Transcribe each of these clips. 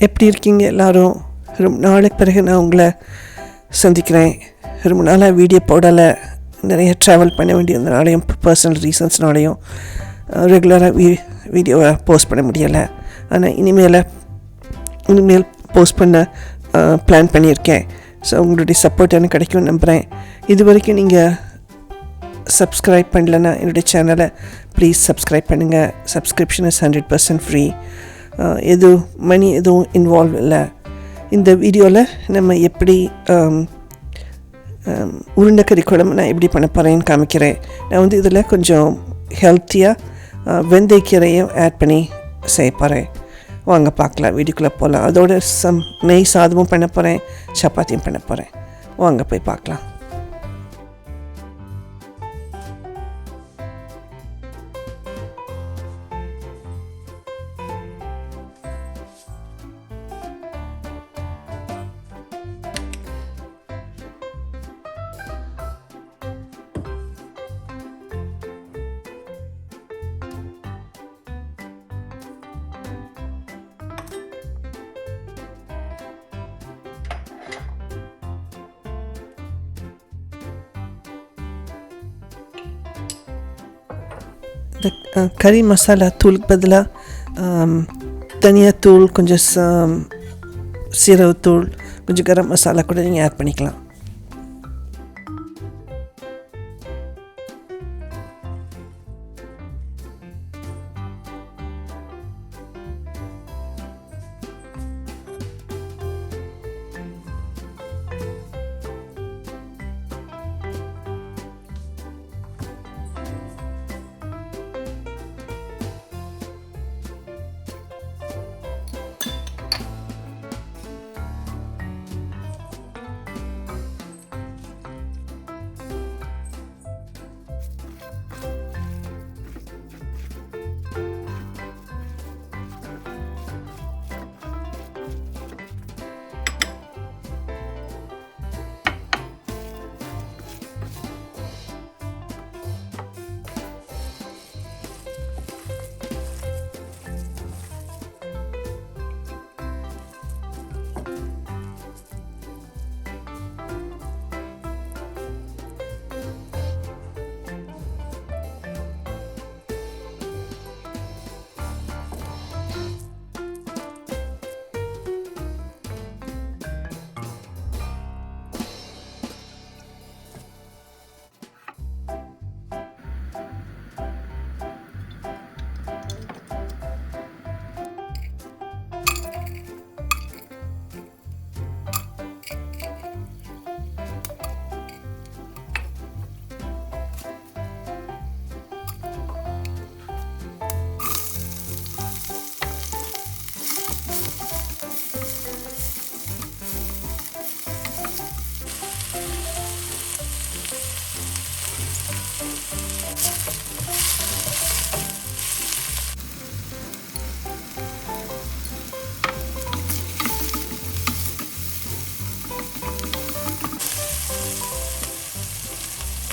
எப்படி இருக்கீங்க எல்லோரும்? ரொம்ப நாளைக்கு பிறகு நான் உங்களை சந்திக்கிறேன். ரொம்ப நாளாக வீடியோ போடலை. நிறைய ட்ராவல் பண்ண வேண்டியதுனாலையும் பர்சனல் ரீசன்ஸ்னாலையும் ரெகுலராக வீடியோவை போஸ்ட் பண்ண முடியலை. ஆனால் இனிமேல் போஸ்ட் பண்ண பிளான் பண்ணியிருக்கேன். ஸோ உங்களுடைய சப்போர்ட் எனக்கு கிடைக்கும்னு நம்புகிறேன். இது வரைக்கும் நீங்கள் சப்ஸ்கிரைப் பண்ணலன்னா என்னுடைய சேனலை ப்ளீஸ் சப்ஸ்கிரைப் பண்ணுங்கள். Subscription is 100% free. எதுவும் இன்வால்வ் இல்லை. இந்த வீடியோவில் நம்ம எப்படி உருண்டைக்கறி குழம்பு நான் எப்படி பண்ண போகிறேன்னு காமிக்கிறேன். நான் இதில் கொஞ்சம் ஹெல்த்தியாக வெந்தயக்கீரையும் ஆட் பண்ணி செய்ய போகிறேன். வாங்க பார்க்கலாம், வீடியோக்குள்ளே போகலாம். அதோட நெய் சாதமும் பண்ண போகிறேன், சப்பாத்தியும் பண்ண போகிறேன். வாங்க போய் பார்க்கலாம். இந்த கறி மசாலா தூளுக்கு பதிலாக தனியாத்தூள், கொஞ்சம் சீரகத்தூள், கொஞ்சம் கரம் மசாலா கூட நீங்கள் ஆட் பண்ணிக்கலாம்.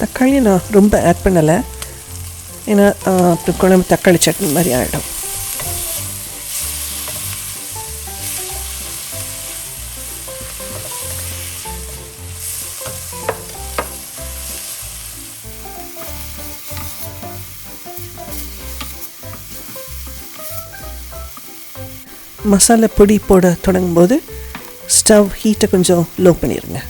தக்காளி நான் ரொம்ப ஆட் பண்ணலை, ஏன்னா அப்புறம் குழம்பு தக்காளி சட்னி மாதிரி ஆகிடும். மசாலா பொடி போட தொடங்கும்போது ஸ்டவ் ஹீட்டை கொஞ்சம் லோ பண்ணிடுங்க.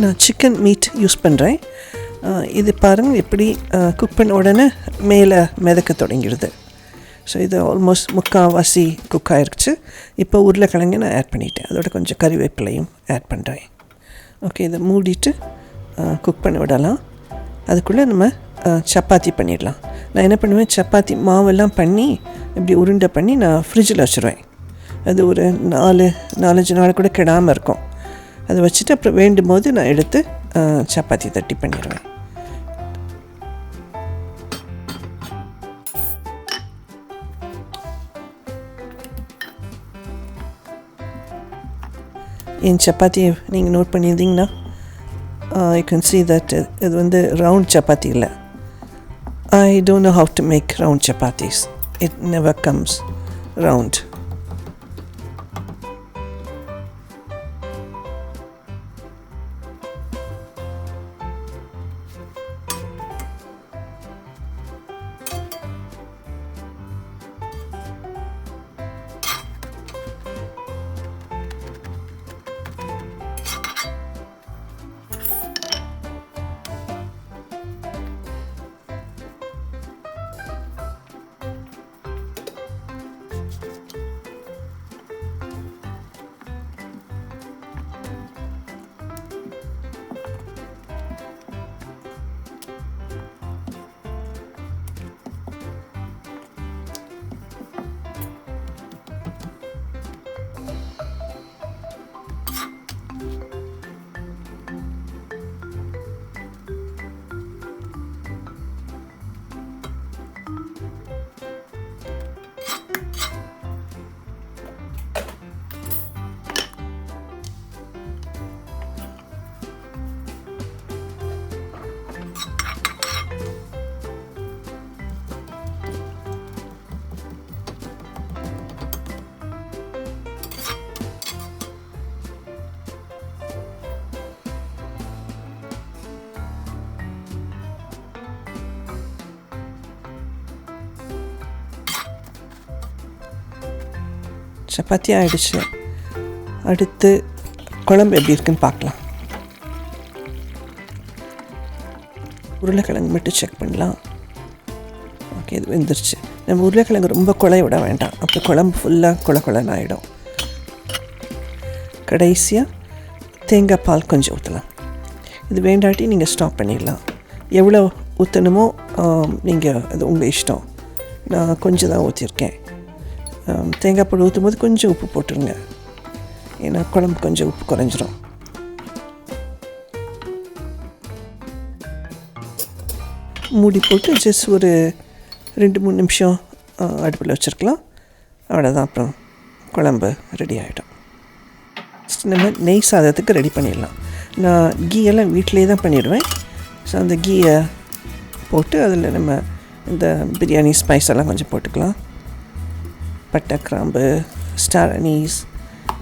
நான் சிக்கன் மீட் யூஸ் பண்ணுறேன். இது பாருங்கள் எப்படி குக் பண்ண உடனே மேலே மிதக்க தொடங்கிடுது. ஸோ இது ஆல்மோஸ்ட் முக்கால்வாசி குக் ஆகிருச்சு. இப்போ உருளைக்கிழங்கு நான் ஆட் பண்ணிட்டேன். அதோட கொஞ்சம் கறிவேப்பிலையும் ஆட் பண்ணுறேன். ஓகே, இதை மூடிட்டு குக் பண்ணி விடலாம். அதுக்குள்ளே நம்ம சப்பாத்தி பண்ணிடலாம். நான் என்ன பண்ணுவேன், சப்பாத்தி மாவெல்லாம் பண்ணி இப்படி உருண்டை பண்ணி நான் ஃப்ரிட்ஜில் வச்சுருவேன். அது ஒரு 4-5 நாள் கூட கெடாமல் இருக்கும். அதை வச்சுட்டு அப்புறம் வேண்டும் போது நான் எடுத்து சப்பாத்தி தட்டி பண்ணிடுவேன். என் சப்பாத்தியை நீங்கள் நோட் பண்ணியிருந்தீங்கன்னா யூ கேன் see that இது வந்து ரவுண்ட் சப்பாத்தி இல்லை. I don't know how to make round chapatis. It never comes round. Chapati ஆகிடுச்சு. அடுத்து குழம்பு எப்படி இருக்குன்னு பார்க்கலாம். உருளைக்கிழங்கு மட்டும் செக் பண்ணலாம். ஓகே, இது வெந்துருச்சு. நம்ம உருளைக்கிழங்கு ரொம்ப குழைய விட வேண்டாம், அப்புறம் குழம்பு ஃபுல்லாக குழன்னு ஆகிடும். கடைசியாக தேங்காய் பால் கொஞ்சம் ஊற்றலாம். இது வேண்டாட்டி நீங்கள் ஸ்டாப் பண்ணிடலாம். எவ்வளோ ஊற்றணுமோ நீங்கள் அது உங்கள் இஷ்டம். நான் கொஞ்சம் தான் ஊற்றிருக்கேன். தேங்காய் பால் ஊற்றும் போது கொஞ்சம் உப்பு போட்டுருங்க, ஏன்னா குழம்பு கொஞ்சம் உப்பு குறைஞ்சிரும். மூடி போட்டு ஜஸ்ட் ஒரு 2-3 நிமிஷம் அடுப்பில் வச்சுருக்கலாம். அவ்வளோதான், அப்புறம் குழம்பு ரெடி ஆகிடும். நம்ம நெய் சாதத்துக்கு ரெடி பண்ணிடலாம். நான் கீ எல்லாம் வீட்டிலே தான் பண்ணிடுவேன். ஸோ அந்த கீயை போட்டு அதில் நம்ம இந்த பிரியாணி ஸ்பைஸ் எல்லாம் கொஞ்சம் போட்டுக்கலாம். பட்டை, கிராம்பு, ஸ்டார் அனீஸ்,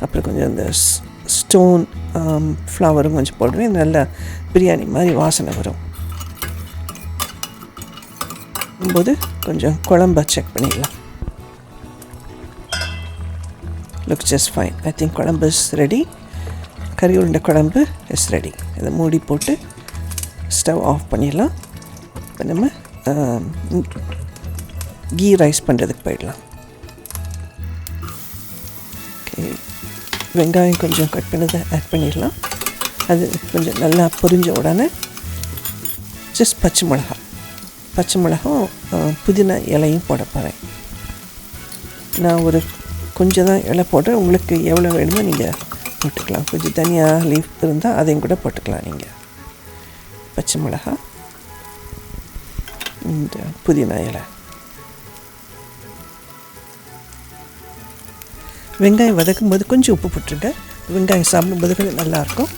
அப்புறம் கொஞ்சம் இந்த ஸ்டோன் ஃப்ளவரும் கொஞ்சம் போடுவேன். நல்லா பிரியாணி மாதிரி வாசனை வரும். போது கொஞ்சம் குழம்ப செக் பண்ணிடலாம். Looks just fine. I think குழம்பு இஸ் ரெடி. கறி உருண்டை குழம்பு இஸ் ரெடி. இதை மூடி போட்டு ஸ்டவ் ஆஃப் பண்ணிடலாம். இப்போ நம்ம கீ ரைஸ் பண்ணுறதுக்கு போயிடலாம். வெங்காயம் கொஞ்சம் கட் பண்ணதை ஆட் பண்ணிடலாம். அது கொஞ்சம் நல்லா பொரிஞ்ச உடனே ஜஸ்ட் பச்சை மிளகாவும் புதினா இலையும் போட போகிறேன். நான் ஒரு கொஞ்சம் தான் இலை போடுறேன். உங்களுக்கு எவ்வளோ வேணுமோ நீங்கள் போட்டுக்கலாம். கொஞ்சம் தனியாக லீஃப் இருந்தால் அதையும் கூட போட்டுக்கலாம். நீங்கள் பச்சை மிளகா, இந்த புதினா இலை, வெங்காயம் வதக்கும் போது கொஞ்சம் உப்பு போட்டுருங்க. வெங்காயம் சாப்பிடும்போது கொஞ்சம் நல்லாயிருக்கும்.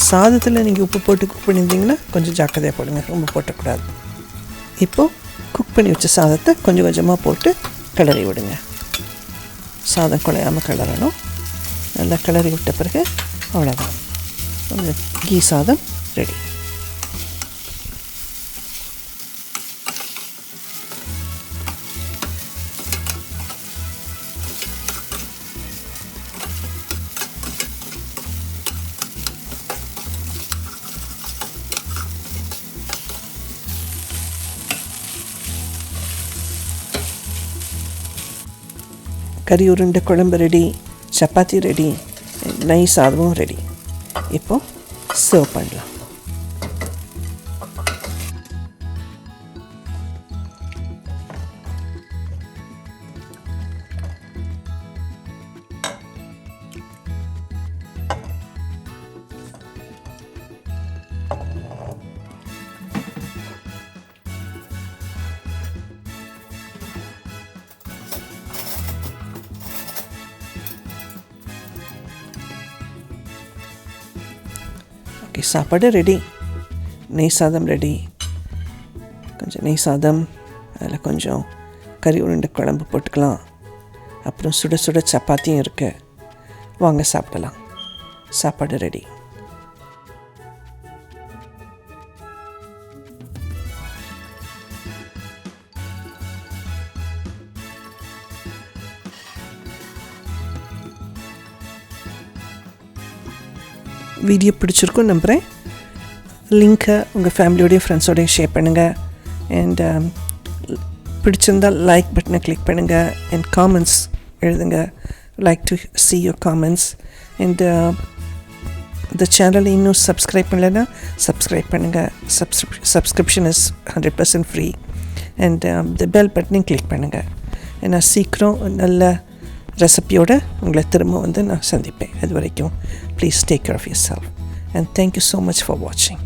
சாதத்தில் நீங்கள் உப்பு போட்டு குக் பண்ணியிருந்தீங்கன்னா கொஞ்சம் ஜாக்கிரதையாக போடுங்க, ரொம்ப போட்டக்கூடாது. இப்போது குக் பண்ணி வச்ச சாதத்தை கொஞ்சம் கொஞ்சமாக போட்டு கிளறி விடுங்க. சாதம் குழையாமல் கிளறணும். நல்லா கிளறி விட்ட பிறகு அவ்வளோதான், கொஞ்சம் கீ சாதம் ரெடி. கறி உருண்டை குழம்பு ரெடி, சப்பாத்தி ரெடி, நெய் சாதமும் ரெடி. இப்போது சர்வ் பண்ணலாம். ஓகே, சாப்பாடு ரெடி. நெய் சாதம் ரெடி. கொஞ்சம் நெய் சாதம், அதில் கொஞ்சம் கறி உருண்டை குழம்பு போட்டுக்கலாம். அப்புறம் சுட சுட சப்பாத்தியும் இருக்குது. வாங்க சாப்பிடலாம். சாப்பாடு ரெடி. வீடியோ பிடிச்சிருக்கும் நம்புகிறேன். லிங்க்கை உங்கள் ஃபேமிலியோடையும் ஃப்ரெண்ட்ஸோடையும் ஷேர் பண்ணுங்கள். அண்ட் பிடிச்சிருந்தால் லைக் பட்டனை கிளிக் பண்ணுங்கள். அண்ட் காமெண்ட்ஸ் எழுதுங்க. Like to see your comments. And இந்த சேனலை இன்னும் சப்ஸ்கிரைப் பண்ணலைன்னா சப்ஸ்கிரைப் பண்ணுங்கள். Subscription is 100% free. அண்ட் இந்த பெல் பட்டனையும் கிளிக் பண்ணுங்கள். நான் சீக்கிரம் நல்ல ரெசிபியோடு உங்களை திரும்ப நான் சந்திப்பேன். அது வரைக்கும் please take care of yourself. And thank you so much for வாட்சிங்.